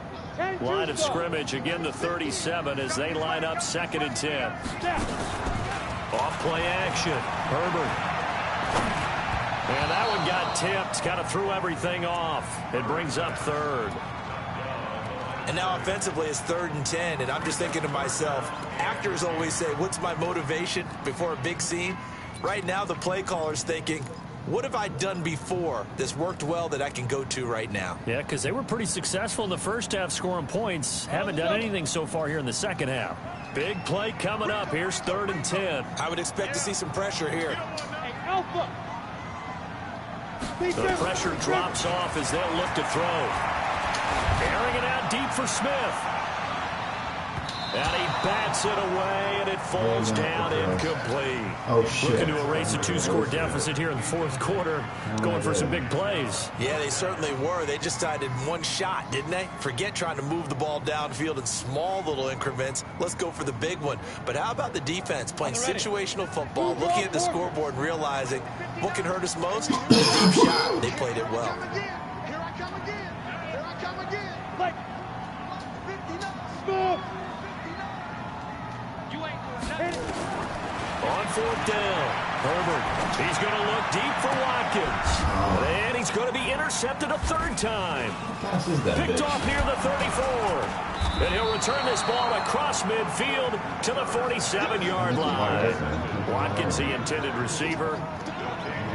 Line of scrimmage, again the 37 as they line up 2nd and 10. Off play action. Herbert. And that one got tipped, kind of threw everything off. It brings up 3rd. And now offensively it's 3rd and 10, and I'm just thinking to myself, actors always say, what's my motivation before a big scene? Right now the play caller's thinking, What have I done before that's worked well that I can go to right now? Yeah, because they were pretty successful in the first half scoring points. Haven't done anything so far here in the second half. Big play coming up. Here's 3rd and 10. I would expect to see some pressure here. Hey, Alpha. The pressure drops off as they'll look to throw. Airing it out deep for Smith. And he bats it away, and it falls down incomplete. Oh, shit. Looking to erase a 2-score deficit here in the 4th quarter. Going for some big plays. Yeah, they certainly were. They just decided one shot, didn't they? Forget trying to move the ball downfield in small little increments. Let's go for the big one. But how about the defense playing situational football, looking at the scoreboard and realizing what can hurt us most? The deep shot. They played it well. Here I come again. Here I come again. Like 59. Smooth. On 4th down, Herbert. He's going to look deep for Watkins. And he's going to be intercepted a 3rd time. Picked off near the 34. And he'll return this ball across midfield to the 47-yard line. Watkins, the intended receiver.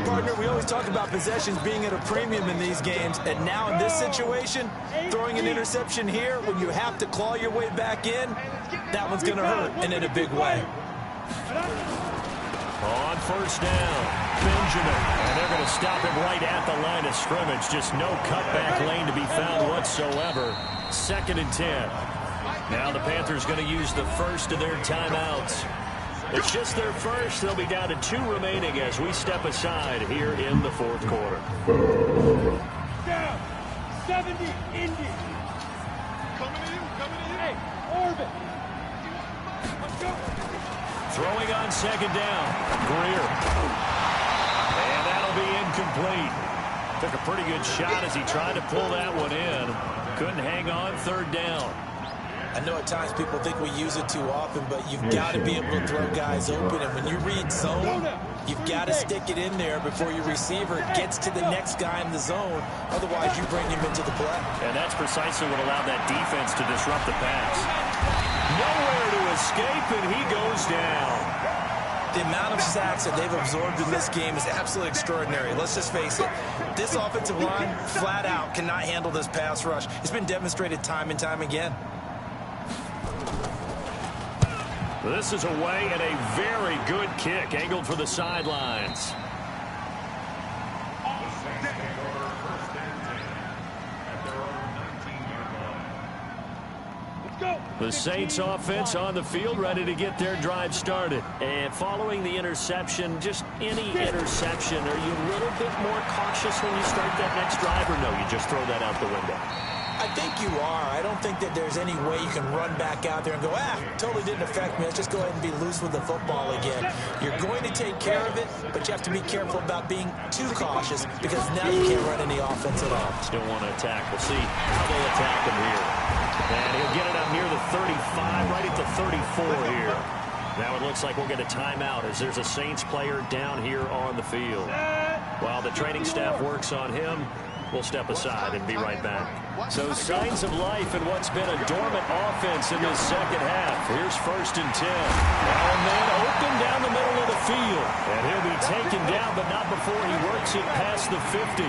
Partner, we always talk about possessions being at a premium in these games, and now in this situation, throwing an interception here when you have to claw your way back in, that one's going to hurt, and in a big way. On 1st down, Benjamin, and they're going to stop him right at the line of scrimmage. Just no cutback lane to be found whatsoever. 2nd and 10. Now the Panthers going to use the first of their timeouts. It's just their first. They'll be down to 2 remaining as we step aside here in the 4th quarter. Down. 70. Indy. Coming to you. Hey, Orbit. Let's go. Throwing on 2nd down. Greer. And that'll be incomplete. Took a pretty good shot as he tried to pull that one in. Couldn't hang on 3rd down. I know at times people think we use it too often, but you've got to be able to throw guys open. And when you read zone, you've got to stick it in there before your receiver gets to the next guy in the zone. Otherwise, you bring him into the play. And that's precisely what allowed that defense to disrupt the pass. Nowhere to escape, and he goes down. The amount of sacks that they've absorbed in this game is absolutely extraordinary. Let's just face it. This offensive line, flat out, cannot handle this pass rush. It's been demonstrated time and time again. This is away and a very good kick angled for the sidelines. The Saints offense on the field ready to get their drive started. And following the interception, just any interception, are you a little bit more cautious when you start that next drive, or no, you just throw that out the window? I think you are. I don't think that there's any way you can run back out there and go, totally didn't affect me. Let's just go ahead and be loose with the football again. You're going to take care of it, but you have to be careful about being too cautious because now you can't run any offense at all. Still want to attack. We'll see how they attack him here. And he'll get it up near the 35, right at the 34 here. Now it looks like we'll get a timeout as there's a Saints player down here on the field. While the training staff works on him, we'll step aside and be right back. So signs of life in what's been a dormant offense in this second half. Here's 1st and 10. Now a man open down the middle of the field. And he'll be taken down, but not before he works it past the 50.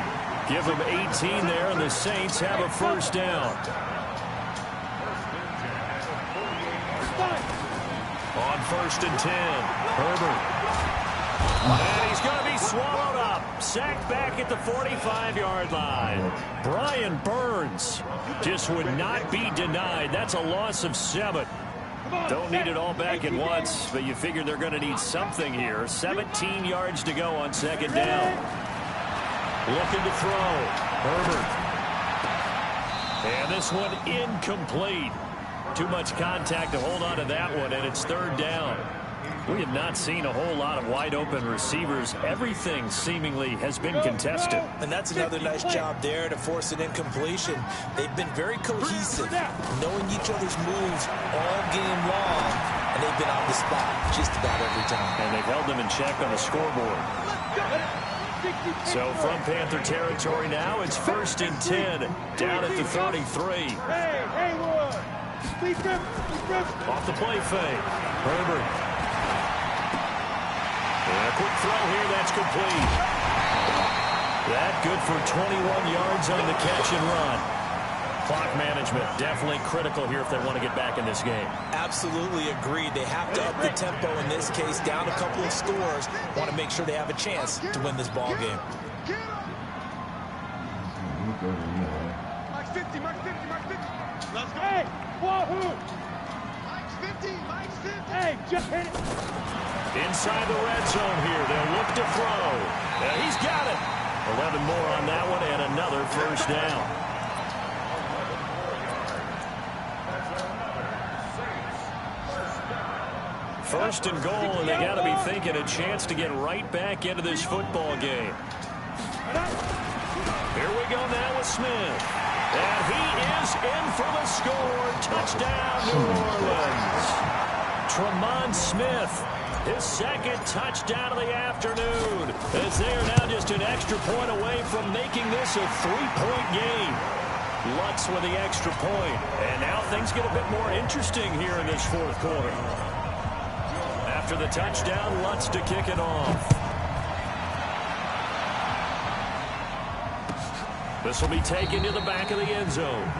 Give him 18 there, and the Saints have a 1st down. On 1st and 10, Herbert. And he's going to be swallowed up. Sacked back at the 45-yard line. Brian Burns just would not be denied. That's a loss of 7. Don't need it all back at once, but you figure they're going to need something here. 17 yards to go on 2nd down. Looking to throw. Herbert. And this one incomplete. Too much contact to hold on to that one, and it's 3rd down. We have not seen a whole lot of wide-open receivers. Everything seemingly has been contested. And that's another nice job there to force an incompletion. They've been very cohesive, knowing each other's moves all game long, and they've been on the spot just about every time. And they've held them in check on the scoreboard. So from Panther territory now, it's 1st and 10, down at the 33. Off the play fake. Herbert. And a quick throw here, that's complete. That good for 21 yards on the catch and run. Clock management definitely critical here if they want to get back in this game. Absolutely agreed. They have to up the tempo in this case, down a couple of scores. Want to make sure they have a chance to win this ball game. Mike's 50, Mike's 50, Mike's 50. Let's go. Hey, wahoo! Mike's 50, Mike's 50. Hey, just hit it. Inside the red zone here, they'll look to throw. And he's got it. 11 more on that one and another first down. First and goal, and they got to be thinking a chance to get right back into this football game. Here we go now with Smith. And he is in for the score. Touchdown, New Orleans. Tremont Smith, his second touchdown of the afternoon, as they are now just an extra point away from making this a 3-point game. Lutz with the extra point. And now things get a bit more interesting here in this fourth quarter. After the touchdown, Lutz to kick it off. This will be taken to the back of the end zone.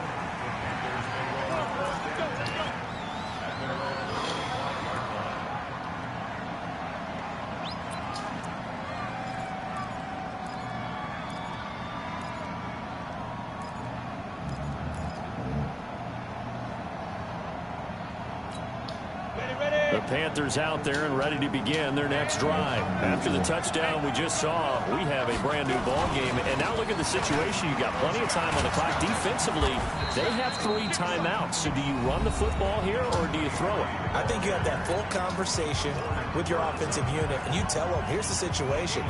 The Panthers out there and ready to begin their next drive. After the touchdown we just saw, we have a brand new ball game. And now look at the situation. You got plenty of time on the clock. Defensively, they have 3 timeouts. So do you run the football here or do you throw it? I think you have that full conversation with your offensive unit, and you tell them, here's the situation.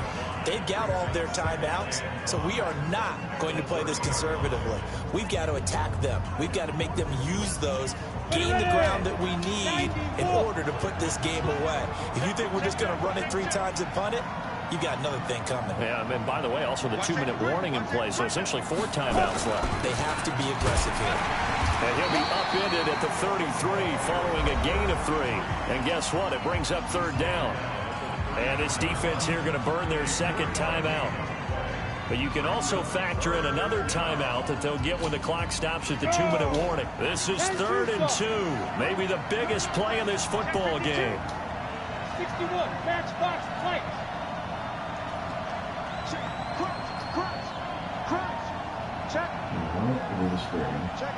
They've got all of their timeouts, so we are not going to play this conservatively. We've got to attack them. We've got to make them use those, gain the ground that we need in order to put this game away. If you think we're just going to run it 3 times and punt it, you got another thing coming. Yeah, and by the way, also the 2-minute warning in play, so essentially 4 timeouts left. They have to be aggressive here. And he'll be upended at the 33 following a gain of 3. And guess what? It brings up 3rd down. And this defense here going to burn their second timeout. But you can also factor in another timeout that they'll get when the clock stops at the 2-minute warning. This is 3rd and 2. Maybe the biggest play in this football game. 61, matchbox play. Crunch. Check. Check.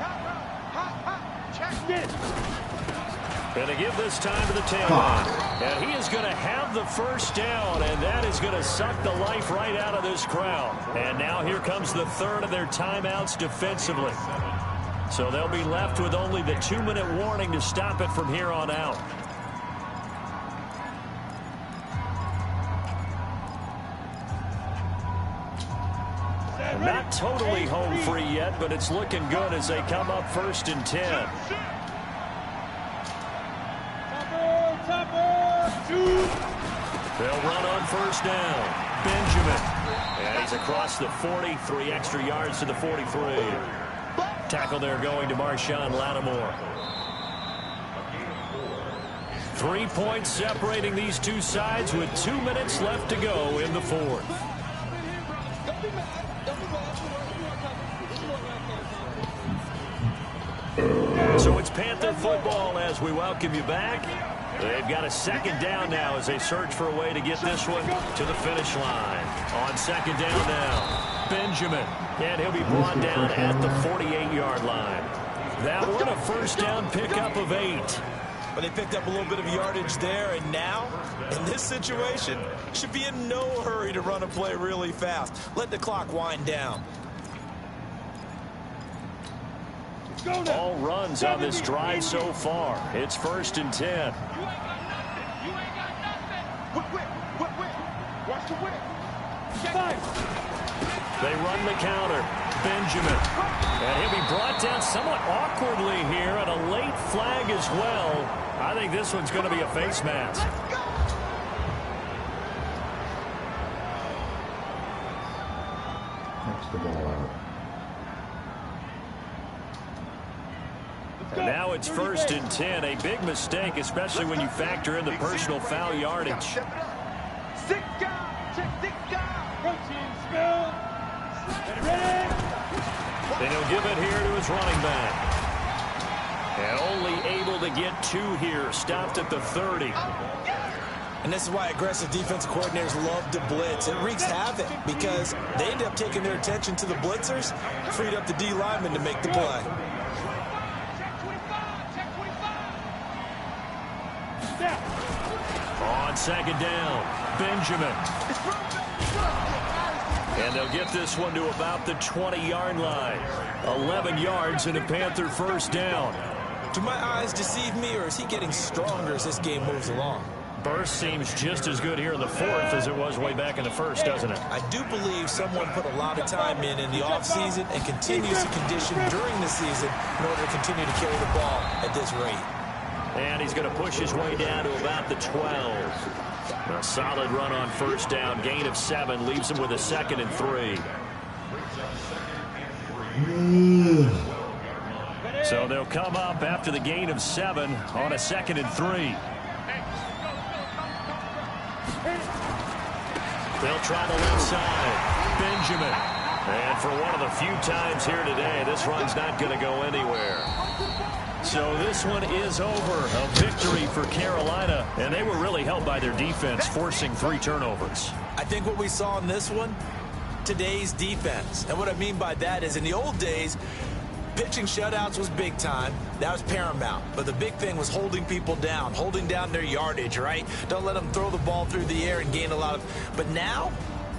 Hot. Check. Get it. And to give this time to the tail end. And he is going to have the first down, and that is going to suck the life right out of this crowd. And now here comes the 3rd of their timeouts defensively. So they'll be left with only the 2-minute warning to stop it from here on out. Not totally home free yet, but it's looking good as they come up 1st and 10. They'll run on 1st down. Benjamin. And he's across the 40, 3 extra yards to the 43. Tackle there going to Marshawn Lattimore. 3 points separating these two sides with 2 minutes left to go in the 4th. So it's Panther football as we welcome you back. They've got a 2nd down now as they search for a way to get this one to the finish line. On 2nd down now, Benjamin. And he'll be brought down at the 48-yard line. That one a 1st down pickup of 8. But they picked up a little bit of yardage there, and now, in this situation, should be in no hurry to run a play really fast. Let the clock wind down. All runs on this drive so far. It's 1st and 10. You ain't got nothing. You ain't got nothing. Whip. Watch the whip. They run the counter. Benjamin. And he'll be brought down somewhat awkwardly here, and a late flag as well. I think this one's going to be a face mask. That's the ball out. And now it's 1st and 10. A big mistake, especially when you factor in the personal foul yardage. Step it up. 6 guys. Check 6 guys. Protein spill. And he'll give it here to his running back. And only able to get 2 here. Stopped at the 30. And this is why aggressive defensive coordinators love to blitz. It wreaks havoc because they end up taking their attention to the blitzers, freed up the D lineman to make the play. On second down, Benjamin. And they'll get this one to about the 20-yard line. 11 yards and a Panther first down. Do my eyes deceive me, or is he getting stronger as this game moves along? Burst seems just as good here in the 4th as it was way back in the 1st, doesn't it? I do believe someone put a lot of time in the offseason and continues to condition during the season in order to continue to carry the ball at this rate. And he's going to push his way down to about the 12. A solid run on first down. Gain of 7 leaves him with a 2nd and 3. So they'll come up after the gain of 7 on a 2nd and 3. They'll try the left side. Benjamin. And for one of the few times here today, this run's not going to go anywhere. So this one is over. A victory for Carolina. And they were really helped by their defense, forcing 3 turnovers. I think what we saw in this one, today's defense. And what I mean by that is in the old days, pitching shutouts was big time. That was paramount. But the big thing was holding people down, holding down their yardage, right? Don't let them throw the ball through the air and gain a lot of... But now,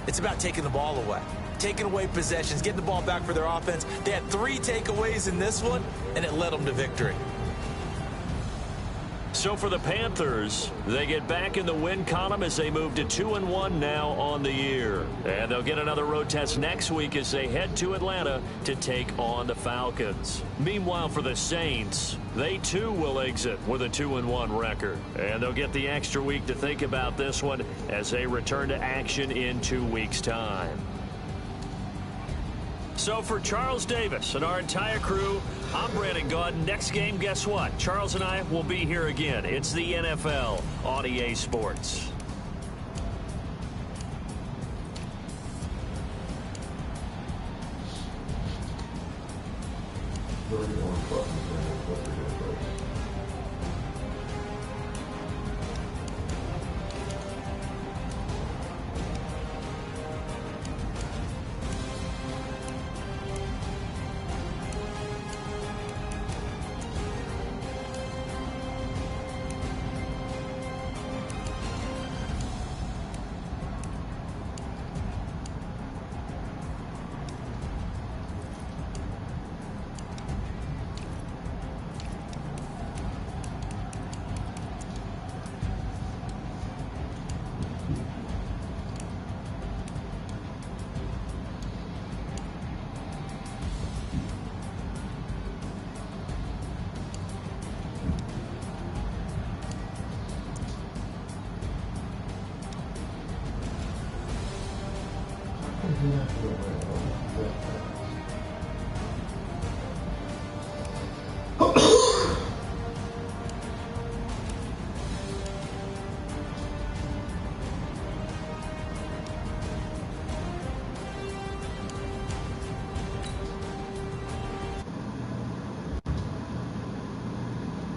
it's about taking the ball away. Taking away possessions, getting the ball back for their offense. They had 3 takeaways in this one, and it led them to victory. So for the Panthers, they get back in the win column as they move to 2-1 now on the year. And they'll get another road test next week as they head to Atlanta to take on the Falcons. Meanwhile, for the Saints, they too will exit with a 2-1 record. And they'll get the extra week to think about this one as they return to action in 2 weeks' time. So for Charles Davis and our entire crew, I'm Brandon Gaudin. Next game, guess what? Charles and I will be here again. It's the NFL on EA Sports. Very important.